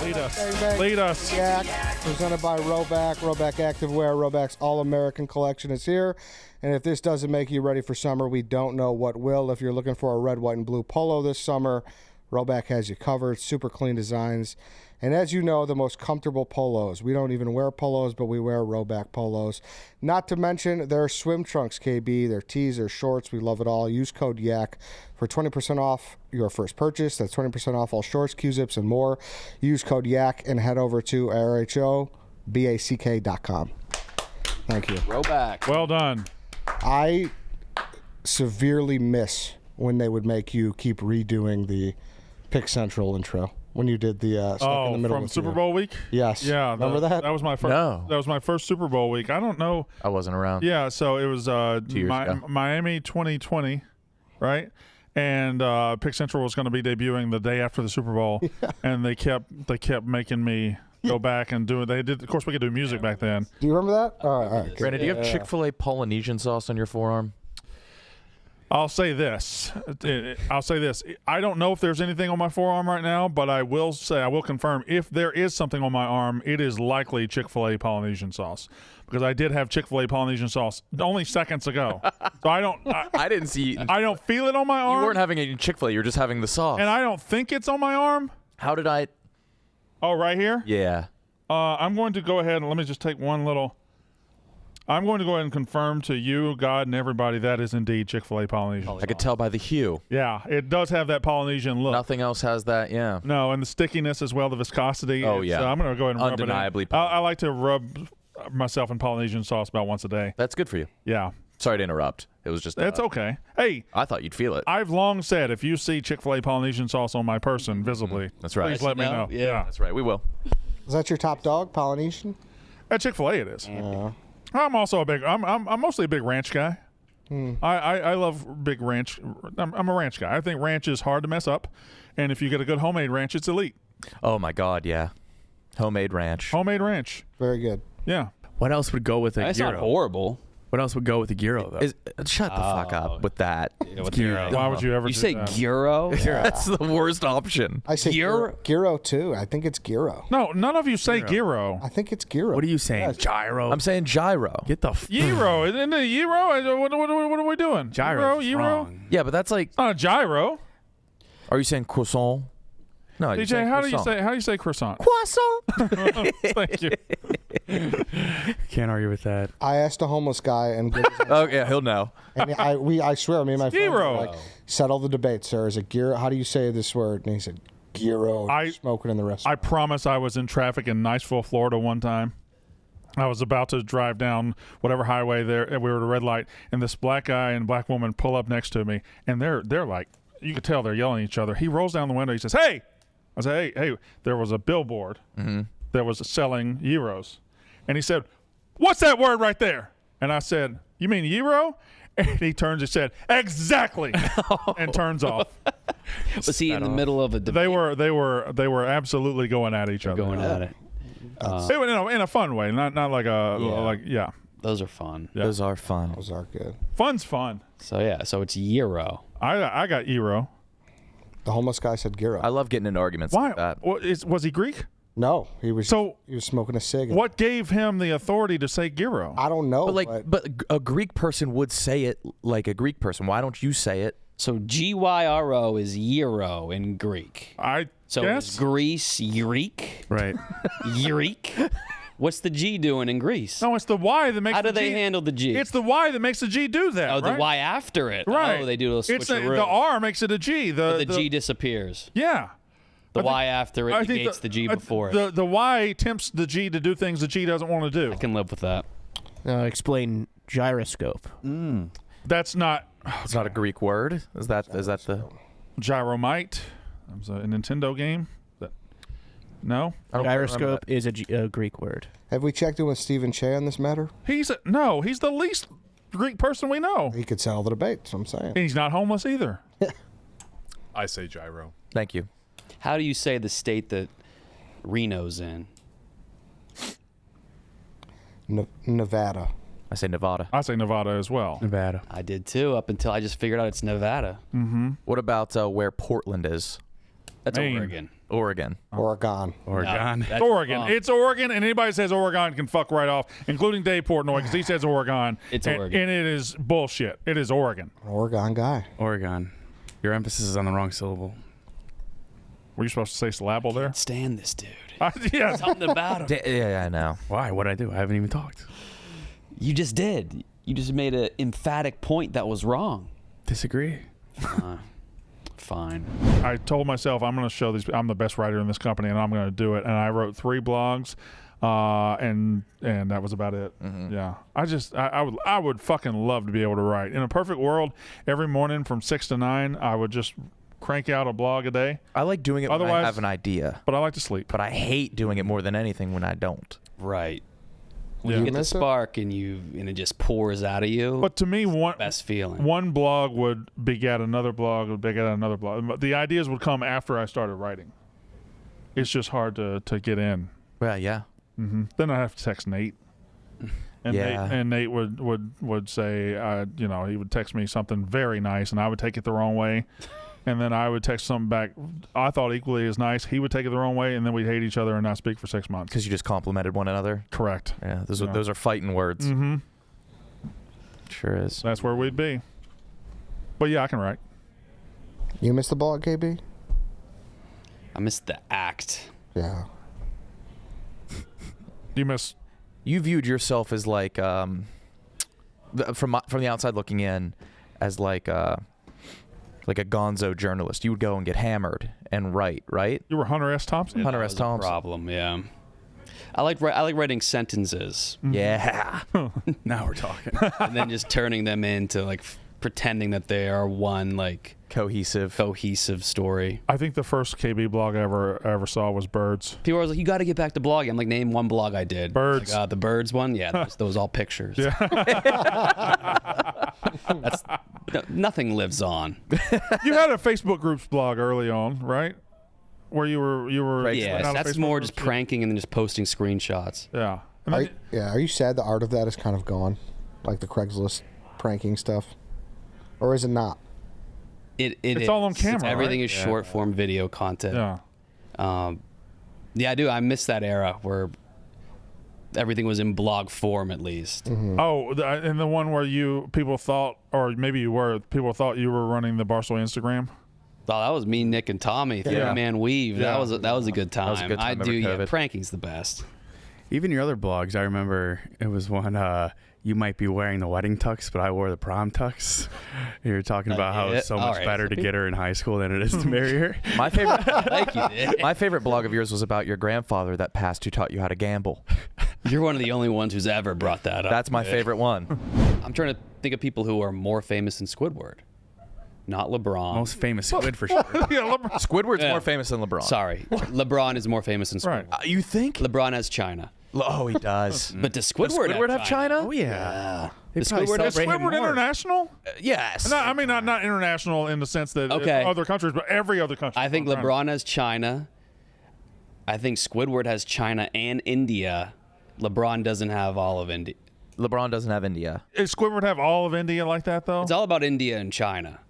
Lead us. Bang, bang. Lead us. Yak, presented by Roback. Roback Activewear. Roback's All-American collection is here. And if this doesn't make you ready for summer, we don't know what will. If you're looking for a red, white, and blue polo this summer, Roback has you covered. Super clean designs. And as you know, the most comfortable polos. We don't even wear polos, but we wear Roback polos. Not to mention their swim trunks, KB, their tees, their shorts. We love it all. Use code YAK for 20% off your first purchase. That's 20% off all shorts, Q-zips, and more. Use code YAK and head over to RHOBACK.com. Thank you. Roback. Well done. I severely miss when they would make you keep redoing the Pick Central intro. When you did the stuck in the middle from with Super you. Bowl week? Yes. Yeah. Remember that? That was my first. No. That was my first Super Bowl week. I don't know. I wasn't around. Yeah. So it was 2 years ago. Miami 2020, right? And Pick Central was going to be debuting the day after the Super Bowl, and they kept making me go back and do it. They did. Of course, we could do music back then. Do you remember that? All right. Good. Brandon, do you have Chick-fil-A Polynesian sauce on your forearm? I'll say this. I don't know if there's anything on my forearm right now, but I will confirm if there is something on my arm, it is likely Chick-fil-A Polynesian sauce, because I did have Chick-fil-A Polynesian sauce only seconds ago. So I didn't see. I don't feel it on my arm. You weren't having any Chick-fil-A. You were just having the sauce. And I don't think it's on my arm. How did I? Oh, right here? Yeah. I'm going to go ahead and let me just take one little. I'm going to go ahead and confirm to you, God, and everybody that is indeed Chick-fil-A Polynesian. I could tell by the hue. Yeah, it does have that Polynesian look. Nothing else has that. Yeah. No, and the stickiness as well, the viscosity. Oh, yeah. I'm going to go ahead and rub Undeniably it in. I like to rub myself in Polynesian sauce about once a day. That's good for you. Yeah. Sorry to interrupt. It was just. That's okay. Hey. I thought you'd feel it. I've long said if you see Chick-fil-A Polynesian sauce on my person visibly, That's right. please let me know. Yeah. That's right. We will. Is that your top dog, Polynesian? At Chick-fil-A it is. I'm also I'm mostly a big ranch guy. I love big ranch. I'm a ranch guy. I think ranch is hard to mess up, and if you get a good homemade ranch, it's elite. Oh my God. Yeah. Homemade ranch. Homemade ranch. Very good. Yeah. What else would go with a That's gyro? not horrible. What else would go with a gyro, though? Shut the fuck up with that. Why would you ever You do say that? gyro? That's the worst option. I say Gyro? gyro too. I think it's gyro. No, none of you say gyro. I think it's gyro. What are you saying? Yes. Gyro? I'm saying gyro. Get the Gyro. Isn't it gyro? What are we doing? gyro's Gyro? wrong. Yeah, but that's like. It's not a gyro. Are you saying croissant? No, you're DJ, saying how do croissant. you say croissant? Croissant. Thank you. Can't argue with that. I asked a homeless guy, and Oh yeah, he'll know. I swear, me and my friends Gyro. were like, settle the debate, sir. Is it gyro? How do you say this word? And he said, gyro. Smoking in the I restaurant. promise I was in traffic in Niceville, Florida one time. I was about to drive down whatever highway there, and we were at a red light, and this black guy and black woman pull up next to me, and they're like, you could tell they're yelling at each other. He rolls down the window. He says, "Hey!" I said, "Hey!" There was a billboard that was selling gyros, and he said, "What's that word right there?" And I said, "You mean gyro?" And he turns and said, "Exactly," and turns off. Was he in the middle of a debate? They were absolutely going at each other. Going at it. In a fun way, not like a Those are fun. Yeah. Those are fun. Those are good. Fun's fun. So yeah, so it's gyro. I got gyro. The homeless guy said gyro. I love getting into arguments Why? like that. Was he Greek? No, he was smoking a cig. What gave him the authority to say gyro? I don't know. But a Greek person would say it like a Greek person. Why don't you say it? So gyro is gyro in Greek. So guess. is Greece Greek? Right. Greek? What's the G doing in Greece? No, it's the Y that makes. How do the they G. handle the G? It's the Y that makes the G do that. Oh, the right? Y after it. Right. Oh, they do a It's switcheroo. the R makes it a G. The G disappears. Yeah. The Y after it negates the G before it. The Y tempts the G to do things the G doesn't want to do. I can live with that. Explain gyroscope. That's not. It's not a Greek word. Is that the Gyromite? It was a Nintendo game. No. Gyroscope is a Greek word. Have we checked in with Stephen Che on this matter? He's the least Greek person we know. He could settle the debate. That's what I'm saying. And he's not homeless either. I say gyro. Thank you. How do you say the state that Reno's in? Nevada. I say Nevada. I say Nevada as well. Nevada. I did too, up until I just figured out it's Nevada. What about where Portland is? That's Maine. Oregon. Oregon. Oregon. Oregon. No, that's It's Oregon. wrong. It's Oregon, and anybody who says Oregon can fuck right off, including Dave Portnoy, because he says Oregon. It's and, Oregon. and it is bullshit. It is Oregon. An Oregon guy. Oregon. Your emphasis is on the wrong syllable. Were you supposed to say syllable there? Can't stand this dude. Yeah. Something about him. Yeah, I know. Why? What'd I do? I haven't even talked. You just did. You just made an emphatic point that was wrong. Disagree. Fine. I told myself I'm going to show these. I'm the best writer in this company, and I'm going to do it. And I wrote 3 blogs, and that was about it. Yeah, I would fucking love to be able to write. In a perfect world, every morning from 6 to 9, I would just crank out a blog a day. I like doing it when I Otherwise- have an idea, But I like to sleep. but I hate doing it more than anything when I don't. Right. Yeah. You get the miss it? spark and it just pours out of you. But to me, Best feeling. one blog would beget another blog, would beget another blog. The ideas would come after I started writing. It's just hard to get in. Well, yeah. Then I have to text Nate. And Yeah. Nate would say, he would text me something very nice, and I would take it the wrong way. And then I would text something back I thought equally as nice. He would take it the wrong way, and then we'd hate each other and not speak for 6 months. Because you just complimented one another. Correct. Yeah, those Yeah. are fighting words. Mm-hmm. Sure is. That's where we'd be. But yeah, I can write. You missed the blog, KB? I missed the act. Yeah. You miss. You viewed yourself as like, from the outside looking in, as like a gonzo journalist. You would go and get hammered and write, right? You were Hunter S. Thompson? Hunter That S. was a Thompson. problem, yeah. I like writing sentences Yeah. Now we're talking. and then just turning them into like pretending that they are one like Cohesive. story. I think the first KB blog I ever saw was Birds. People were like, "You got to get back to blogging." I'm like, "Name one blog I did." Birds. Like, the birds one, yeah, those all pictures. Yeah. Nothing lives on. You had a Facebook groups blog early on, right? Where you were Yeah, putting out a that's Facebook more groups? just pranking and then just posting screenshots. Yeah. And then- Are you sad the art of that is kind of gone? Like the Craigslist pranking stuff? Or is it not? It's It's all on camera, Everything right? is short form video content. yeah. Yeah, I do. I miss that era where everything was in blog form at least. Oh, and the one where people thought you were running the Barstool Instagram. Oh, that was me, Nick, and Tommy. Yeah. 3-man weave. Yeah. That was a good time. was a good time I over do. Yeah, COVID. pranking's the best. Even your other blogs, I remember it was one, you might be wearing the wedding tux, but I wore the prom tux. You were talking about how it's so All much right. better to get her in high school than it is to marry her. My favorite Thank you, Nick. my favorite blog of yours was about your grandfather that passed who taught you how to gamble. You're one of the only ones who's ever brought that up. That's my Nick. favorite one. I'm trying to think of people who are more famous than Squidward. Not LeBron. Most famous squid for sure. Yeah, Squidward's Yeah. more famous than LeBron. Sorry, LeBron is more famous than Squidward. Right. You think? LeBron has China, Oh, he does. but does Squidward, Does Squidward have China? Oh, yeah. Does probably Squidward have Is celebrate him Squidward more. international? Yes. No, I mean not international in the sense that Okay. other countries, but every other country. I think around. LeBron has China. I think Squidward has China and India. LeBron doesn't have all of India. LeBron doesn't have India. Does Squidward have all of India like that though? It's all about India and China.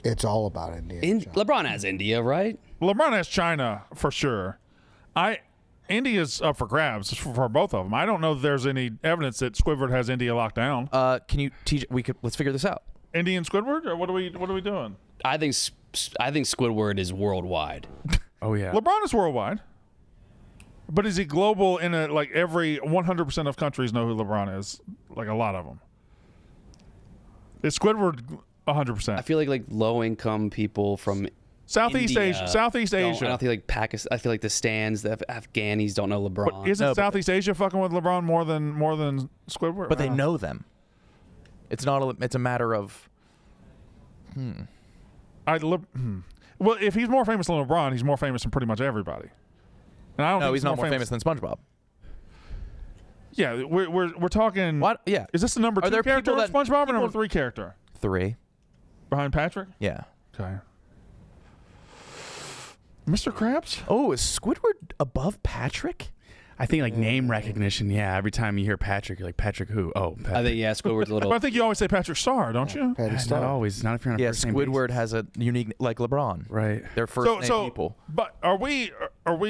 It's all about India. LeBron has India, right? LeBron has China for sure. India's up for grabs for both of them. I don't know that there's any evidence that Squidward has India locked down. Can you teach? Let's figure this out. Indian Squidward, or what are we doing? I think Squidward is worldwide. Oh, yeah. LeBron is worldwide, but is he global? Like every 100% of countries know who LeBron is, like a lot of them. Is Squidward 100%? I feel like low income people from Southeast India Asia. Southeast don't- Asia. I don't feel like Pakistan. I feel like the stands, the Afghanis don't know LeBron. But isn't Southeast Asia fucking with LeBron more than Squidward? But they know them. It's not. It's a matter of. Well, if he's more famous than LeBron, he's more famous than pretty much everybody. And I don't No, think he's not more famous than SpongeBob. Yeah, we're talking. What? Yeah. Is this the number Are 2 there character people of that- SpongeBob or number 3 character 3. behind Patrick? Yeah. Okay. Mr. Krabs? Oh, is Squidward above Patrick? I think like name recognition. Yeah, every time you hear Patrick, you're like, Patrick who? Oh, Patrick. I think Squidward's a little. But I think you always say Patrick Starr, don't you? Patty Not Starr. always. Not if you're on a Yeah, first name Squidward basis. has a unique, like LeBron. Right. They're first name people. But are we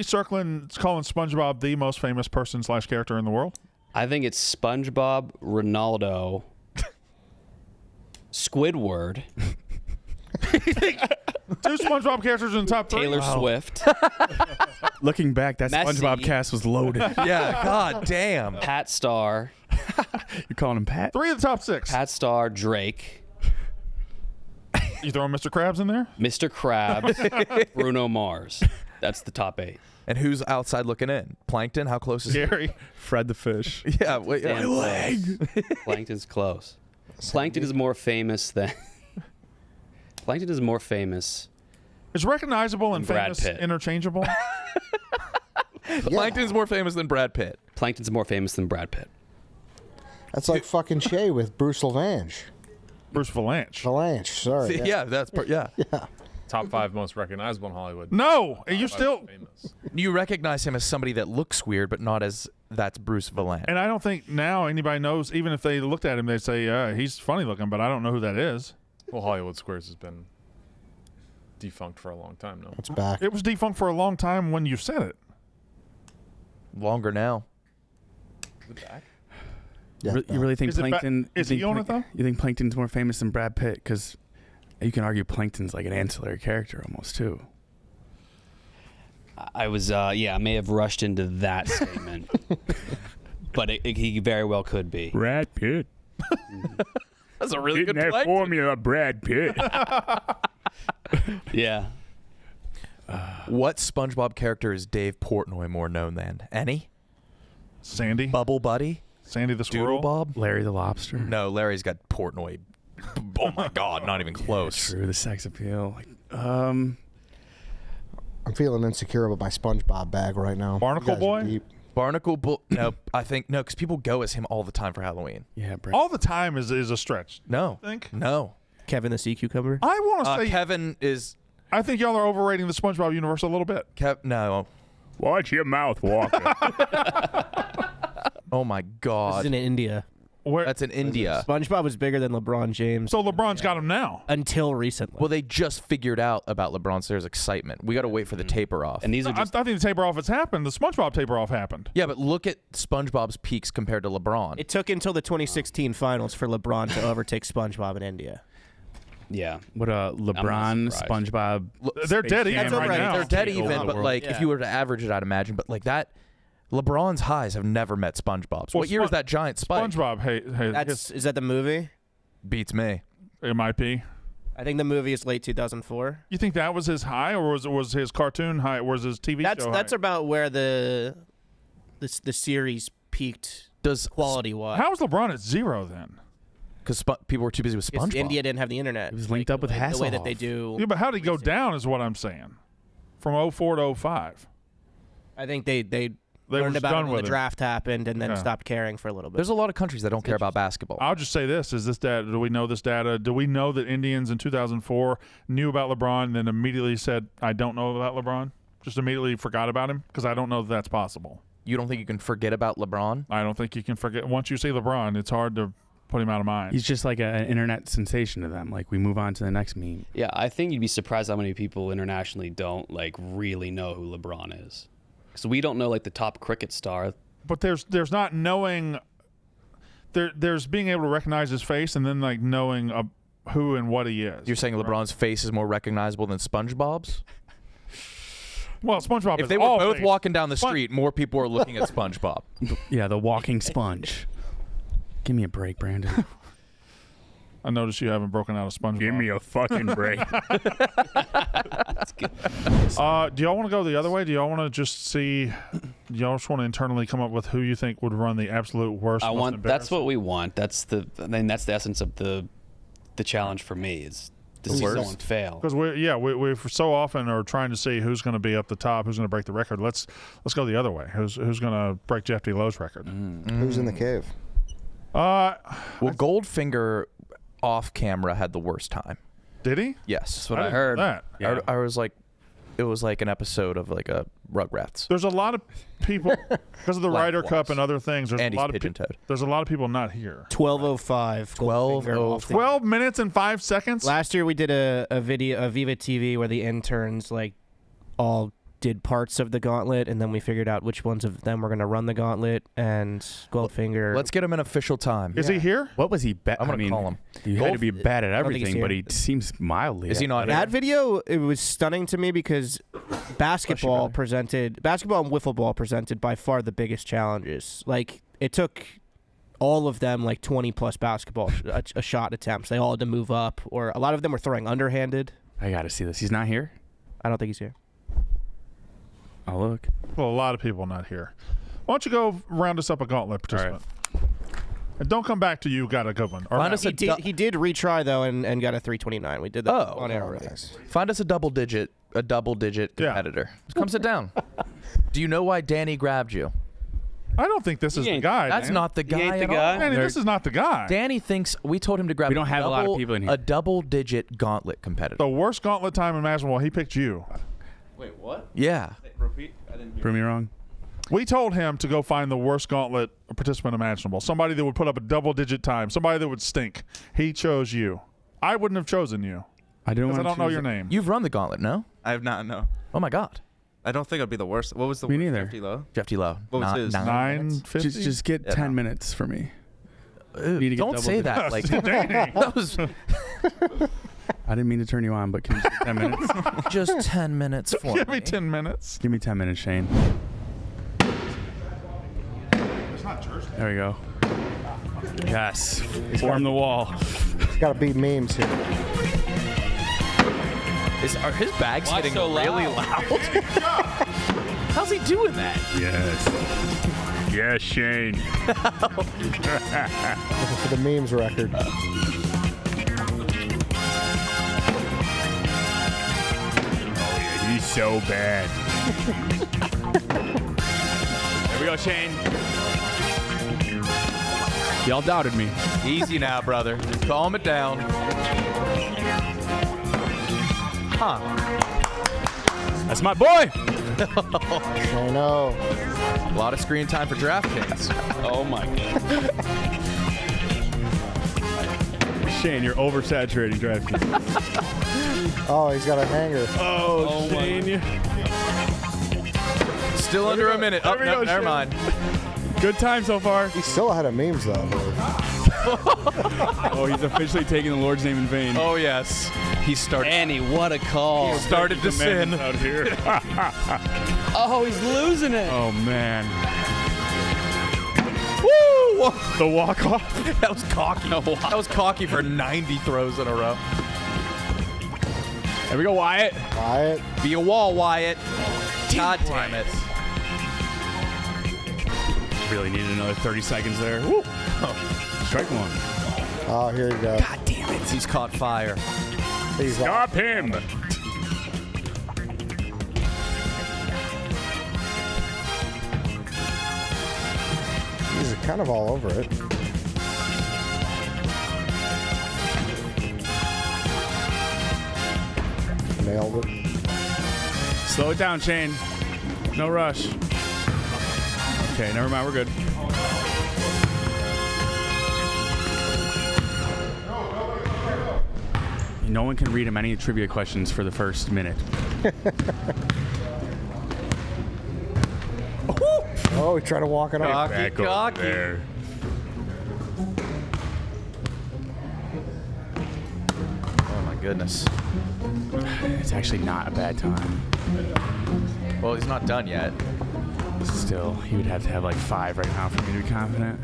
circling calling SpongeBob the most famous person / character in the world? I think it's SpongeBob, Ronaldo, Squidward, Two SpongeBob characters in the top 3. Taylor Swift, Looking back, that Messi. SpongeBob cast was loaded. Yeah, god damn. Pat Star, You're calling him Pat? 3 of the top 6. Pat Star, Drake, You throwing Mr. Krabs in there? Mr. Krabs, Bruno Mars. That's the top 8. And who's outside looking in? Plankton? How close is he? Gary. Fred the Fish. Yeah, wait, Damn close. Plankton's close. Plankton is more famous than. Plankton is more famous. Is recognizable and Brad famous Pitt. interchangeable? Plankton's more famous than Brad Pitt. Plankton's more famous than Brad Pitt. That's like fucking Shay with Bruce Valanche. Bruce Valanche. Valanche, sorry. Yeah, that's yeah. Top 5 most recognizable in Hollywood. No, you Top 5 still. famous. You recognize him as somebody that looks weird, but not as that's Bruce Valanche. And I don't think now anybody knows. Even if they looked at him, they'd say he's funny looking, but I don't know who that is. Well, Hollywood Squares has been defunct for a long time now. It's back. It was defunct for a long time when you said it. Longer now. Yeah, You really think Is it ba- Plankton? is he on it, though? You think Plankton's more famous than Brad Pitt? Because you can argue Plankton's like an ancillary character almost too. I was, I may have rushed into that statement, but he very well could be. Brad Pitt. That's a really good Plankton. formula, Brad Pitt. Yeah. What SpongeBob character is Dave Portnoy more known than? Any? Sandy. Bubble Buddy? Sandy the Doodle squirrel. Bob? Larry the Lobster. No, Larry's got Portnoy. Oh my God, not even close. True, the sex appeal. I'm feeling insecure about my SpongeBob bag right now. Barnacle You guys are Boy? deep. Barnacle Bull. No, I think no, because people go as him all the time for Halloween. Yeah, Brad. All the time is a stretch. No, I think. no. Kevin the Sea Cucumber. I want to say. Kevin is I think y'all are overrating the SpongeBob universe a little bit. no. Watch your mouth, Walker. Oh my This is God, in India. Where, that's in India. SpongeBob was bigger than LeBron James so LeBron's got him now. until recently. Well, they just figured out about LeBron, so there's excitement. We got to wait for the taper off. And these are I just think the taper off has happened. The SpongeBob taper off happened. Yeah, but look at SpongeBob's peaks compared to LeBron. It took until the 2016 finals for LeBron to overtake SpongeBob in India. yeah. What LeBron, surprised. SpongeBob. They're dead even Jam right right. now. They're dead Take over even, the but world. like if you were to average it, I'd imagine. But like that, LeBron's highs have never met SpongeBob's. Well, What year is that giant spike? SpongeBob, Is that the movie? Beats me. it might be. I think the movie is late 2004. You think that was his high, or was his cartoon high, or was his TV show That's high? about where the series peaked Does quality wise. How is LeBron at 0 then? because people were too busy with SpongeBob. India didn't have the internet. It was linked up with the way that Hasselhoff. they do. Yeah, but how did he go down is what I'm saying. From 04 to 05. I think they They learned were about done it when the with it. draft happened and then Yeah. stopped caring for a little bit. There's a lot of countries that don't care about basketball. I'll just say this: is this data? Do we know this data? Do we know that Indians in 2004 knew about LeBron and then immediately said, "I don't know about LeBron"? Just immediately forgot about him because I don't know that that's possible. You don't think you can forget about LeBron? I don't think you can forget. Once you see LeBron, it's hard to put him out of mind. He's just like an internet sensation to them. Like we move on to the next meme. Yeah, I think you'd be surprised how many people internationally don't like really know who LeBron is. So we don't know like the top cricket star. But there's not knowing. There's being able to recognize his face and then like knowing who and what he is. You're saying LeBron's face is more recognizable than SpongeBob's? Well, SpongeBob. If is they were all both face. walking down the street, more people are looking at SpongeBob. Yeah, the walking sponge. Give me a break, Brandon. I noticed you haven't broken out a SpongeBob. a fucking break. Do y'all want to go the other way? Do y'all want to just see? Do y'all just want to internally come up with who you think would run the absolute worst? I most want. That's embarrassing? what we want. That's the essence of the challenge for me is to see someone fail. Because we so often are trying to see who's going to be up the top, who's going to break the record. Let's go the other way. Who's going to break Jeff D. Lowe's record? Who's in the cave? Well, Goldfinger off camera had the worst time. Did he? Yes. That's what I didn't know heard. That. Yeah. I was like, it was like an episode of like a Rugrats. There's a lot of people because of the Ryder Cup and other things. There's Andy's a lot of pigeon-toed. there's a lot of people not here. 12:05. 12 minutes and 5 seconds. Last year we did a video of Viva TV where the interns like all did parts of the gauntlet, and then we figured out which ones of them were going to run the gauntlet. And Goldfinger. Let's get him an official time. Is he here? What was he bad? I'm gonna call him. You had to be bad at think he's everything, but here. he seems mildly. Is he not That video, it was stunning to me because basketball and wiffle ball presented by far the biggest challenges. Like, it took all of them like 20 plus basketball a shot attempts. They all had to move up, or a lot of them were throwing underhanded. I got to see this. He's not here? I don't think he's here. I'll look. Well, a lot of people not here. Why don't you go round us up a gauntlet participant? And don't come back till you got a good one. Or Find us He did retry though and got a 329. We did that on air already. Find us a double digit competitor. Come sit down. Do you know why Danny grabbed you? I don't think this is the guy. That's Danny. not the guy. ain't the at guy? all. Danny, this is not the guy. Danny thinks we told him to grab. We don't have a lot of people in here. A double digit gauntlet competitor. The worst gauntlet time imaginable. He picked you. Wait, what? Yeah. Repeat. I didn't hear. Prove me wrong. We told him to go find the worst gauntlet participant imaginable. Somebody that would put up a double-digit time. Somebody that would stink. He chose you. I wouldn't have chosen you I didn't because want I to don't know your name. You've run the gauntlet, no? I have not, no. Oh my God. I don't think I'd be the worst. What was the Me worst? neither. 50 low? Jeff T. Lowe. What was his? 950. Just get Yeah, 10 no. minutes for me. Ew, Need to get don't double say digits. that. Like Danny. that was I didn't mean to turn you on, but can you just get 10 minutes? just 10 minutes for Give me me. 10 minutes. Give me 10 minutes, Shane. There we go. Yes. Form the wall. It's got to beat memes here. Are his bags Why getting so really loud? loud? How's he doing that? Yes. Yes, Shane. Looking for the memes record. He's so bad. There we go, Shane. Y'all doubted me. Easy now, brother. Just calm it down. Huh. That's my boy. I know. A lot of screen time for DraftKings. Oh my God. Shane, you're oversaturating DraftKings. Oh, he's got a hanger. Oh, Shane. Still under a minute. Oh, There we no, go, never Shane. mind. Good time so far. He's still ahead of memes, though. Oh, he's officially taking the Lord's name in vain. Oh, yes. He started. Annie, what a call. Started to sin. Out here. Oh, he's losing it. Oh, man. Woo! The walk-off. That was cocky. That was cocky for 90 throws in a row. There we go, Wyatt. Wyatt. Be a wall, Wyatt. God damn it. Really needed another 30 seconds there. Woo. Strike one. Oh, here you go. God damn it. He's caught fire. He's Stop him. He's kind of all over it. Nailed it. Slow it down, Shane. No rush. Okay, never mind. We're good. No one can read him any trivia questions for the first minute. Oh, he tried to walk it off. Cocky, cocky. there. Oh, my goodness. It's actually not a bad time. Well, he's not done yet. Still, he would have to have like 5 right now for me to be confident.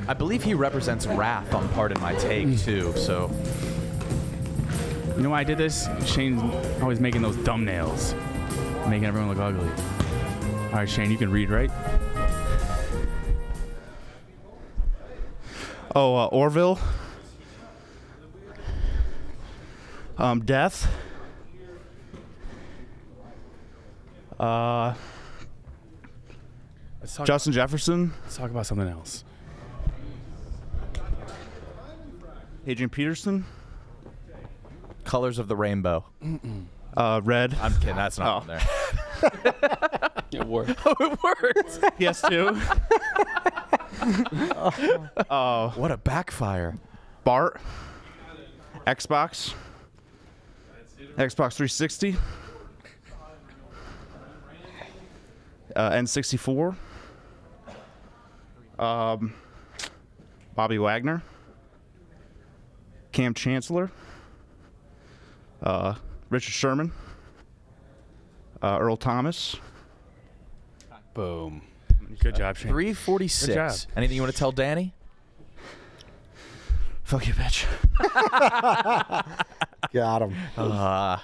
I believe he represents wrath on Pardon My Take, too, so... You know why I did this? Shane's always making those dumb nails. Making everyone look ugly. All right, Shane, you can read, right? Oh, Orville. Death. Let's talk, Justin Jefferson. let's talk about something else. Adrian Peterson. Colors of the Rainbow. Red. I'm kidding. That's not on there. It worked. It worked. PS2. What a backfire. Bart. Xbox. Xbox 360. N64. Bobby Wagner. Cam Chancellor. Richard Sherman. Earl Thomas. Boom. Good job, Shane. 346. Good job. Anything you want to tell Danny? Fuck you, bitch. Got him.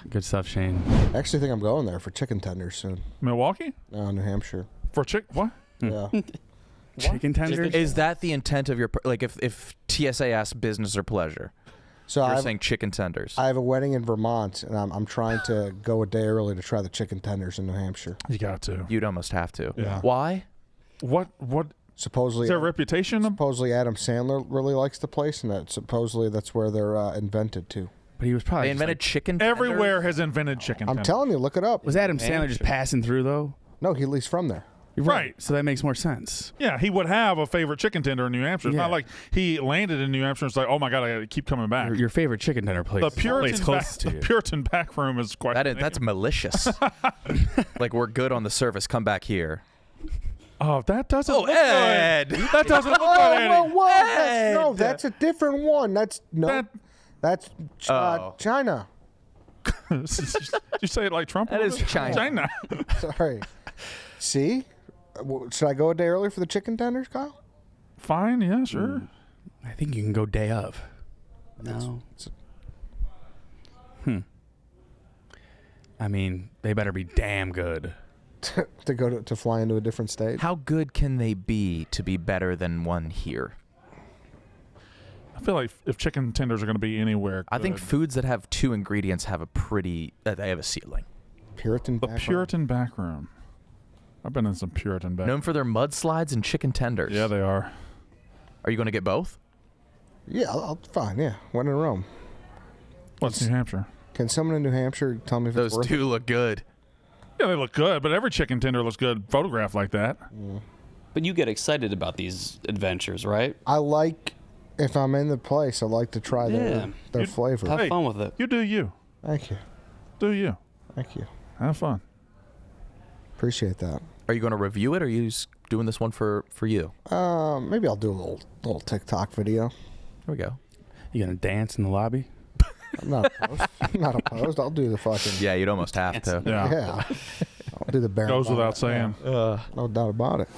Good stuff, Shane. I actually think I'm going there for chicken tenders soon. Milwaukee No, New Hampshire. for what? Yeah. Chicken tenders? Is that the intent of your like? If TSA asks business or pleasure, So you're I saying chicken tenders. have a wedding in Vermont, and I'm trying to go a day early to try the chicken tenders in New Hampshire. You got to. You'd almost have to. Yeah. Why? What Supposedly, is their reputation? supposedly Adam Sandler really likes the place, and that supposedly that's where they're invented to. But he was probably They just invented like, chicken tenders? Everywhere has invented chicken. I'm tenders. telling you, look it up. was Adam Sandler just passing through though? No, he's from there. You're Right. So that makes more sense. Yeah, he would have a favorite chicken tender in New Hampshire. It's Yeah. not like he landed in New Hampshire and it's like, oh my God, I got to keep coming back. Your favorite chicken tender place. The is the place Puritan, back, closest to the you. Puritan back room is quite. That's malicious. Like, we're good on the surface. Come back here. Oh, that doesn't. Oh, look Ed! Good. That doesn't look Whoa, good, Eddie. whoa, whoa! No, that's a different one. That's that's Oh. China. Did you say it like Trump? That is China. China. Sorry. See, should I go a day early for the chicken tenders, Kyle? Fine. Yeah, sure. I think you can go day of. No. I mean, they better be damn good. To go to fly into a different state. How good can they be to be better than one here? I feel like if chicken tenders are going to be anywhere, I think good. foods that have 2 ingredients have a pretty. They have a ceiling. Puritan. The background. Puritan back room. I've been in some Puritan back. Known for their mudslides and chicken tenders. Yeah, they are. Are you going to get both? Yeah, I'll fine. Yeah, when in Rome. What's New Hampshire? Can someone in New Hampshire tell me if Those it's worth two look good. Yeah, they look good, but every chicken tender looks good photographed like that. But you get excited about these adventures, right? I like, if I'm in the place, I like to try Yeah. their flavor. Have Hey. fun with it. You do you. Thank you. Do you. Thank you. Have fun. Appreciate that. Are you going to review it, or are you just doing this one for you? Maybe I'll do a little TikTok video. Here we go. You gonna dance in the lobby? I'm not opposed. I'm not opposed. I'll do the fucking Yeah, you'd almost have to. Yeah. yeah. I'll do the bare. Goes bottom. without saying. No doubt about it.